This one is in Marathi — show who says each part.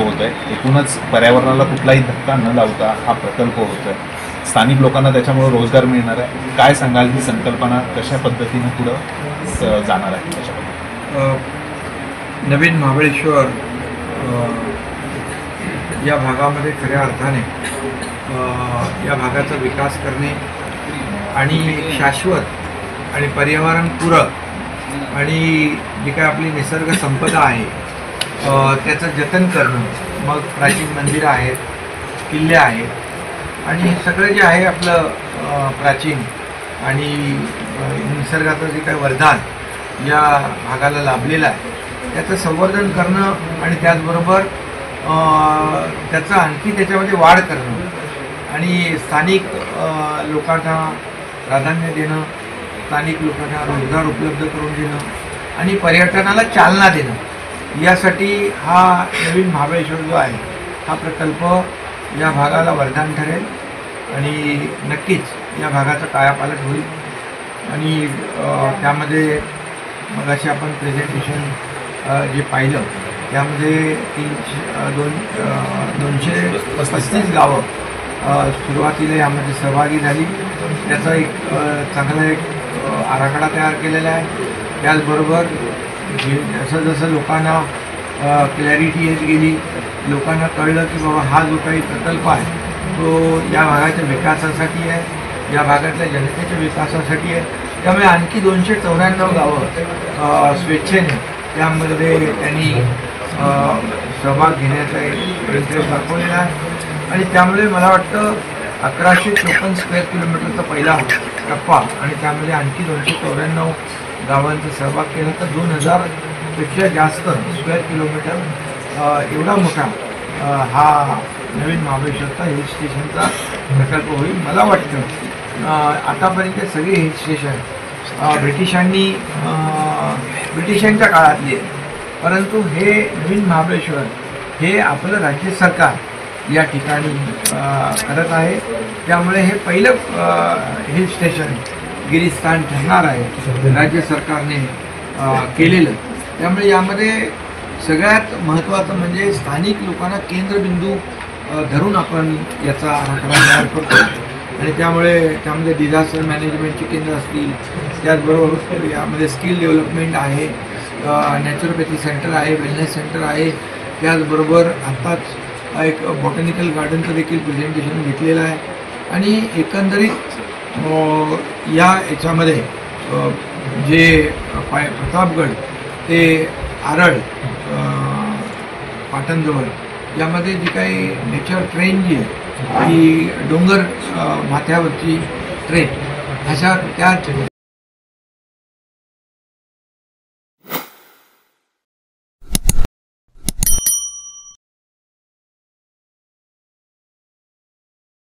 Speaker 1: होत आहे. एकूणच पर्यावरणाला कुठलाही धक्का न लावता हा प्रकल्प होत आहे. स्थानिक लोकांना त्याच्यामुळे रोजगार मिळणार आहे. काय सांगाल, ही संकल्पना कशा पद्धतीने पुढं जाणार आहे त्याच्याबद्दल?
Speaker 2: नवीन महाबळेश्वर या भागामध्ये खऱ्या अर्थाने या भागाचा विकास करणे आणि शाश्वत आणि पर्यावरणपूरक आणि जी काय आपली निसर्ग संपदा आहे त्याचं जतन करणं. मग प्राचीन मंदिरं आहेत, किल्ले आहेत आणि हे सगळं जे आहे आपलं प्राचीन आणि निसर्गाचं जे काही वरदान या भागाला लाभलेलं आहे त्याचं संवर्धन करणं आणि त्याचबरोबर त्याचं आणखी त्याच्यामध्ये वाढ करणं आणि स्थानिक लोकांना प्राधान्य देणं, स्थानिक लोकांना रोजगार उपलब्ध करून देणं आणि पर्यटनाला चालना देणं, यासाठी हा नवीन महाबळेश्वर जो आहे हा प्रकल्प या भागाला वरदान ठरेल आणि नक्कीच या भागाचा कायापालट होईल. आणि त्यामध्ये मग असे आपण प्रेझेंटेशन जे पाहिलं त्यामध्ये 235 गावं सुरुवातीला यामध्ये सहभागी झाली. त्याचा एक चांगला आराखडा तयार केलेला आहे. त्याचबरोबर जसं जसं लोकांना क्लॅरिटी येत गेली, लोकांना कळलं की बाबा हा जो काही प्रकल्प आहे तो या भागाच्या विकासासाठी आहे, या भागातल्या जनतेच्या विकासासाठी आहे. त्यामुळे आणखी 294 गावं स्वेच्छेने त्यामध्ये त्यांनी सहभाग घेण्याचा इंटरेस्ट दाखवलेला आहे. आणि त्यामुळे मला वाटतं 1154 स्क्वेअर किलोमीटरचा पहिला टप्पा आणि त्यामध्ये आणखी 294 गावांचा सहभाग केला तर 2000पेक्षा जास्त स्क्वेअर किलोमीटर एवढा मोठा हा नवीन महाबळेश्वरचा हिल स्टेशनचा प्रकल्प होईल. मला वाटतं आतापर्यंत सगळे हिल स्टेशन ब्रिटिशांच्या काळातली आहे, परंतु हे नवीन महाबळेश्वर हे आपलं राज्य सरकार या ठिकाणी करत आहे. त्यामुळे हे पहिलं हिल स्टेशन गिरीस्थान ठरणार आहे राज्य सरकारने केलेलं. त्यामुळे यामध्ये सगळ्यात महत्त्वाचं म्हणजे स्थानिक लोकांना केंद्रबिंदू धरून आपण याचा आराखडा तयार करतो. आणि त्यामध्ये डिझास्टर मॅनेजमेंटची केंद्र असतील, त्याचबरोबर यामध्ये स्किल डेव्हलपमेंट आहे, नॅचरोपॅथी सेंटर आहे, वेलनेस सेंटर आहे. त्याचबरोबर आत्ताच एक बॉटॅनिकल गार्डनचं देखील प्रेझेंटेशन घेतलेलं आहे. आणि एकंदरीत याच्यामध्ये जे प्रतापगड ते आरळ पाटणजवळ यामध्ये जी काही नेचर ट्रेन जी आहे ही डोंगर माथ्यावरची ट्रेन अशा त्या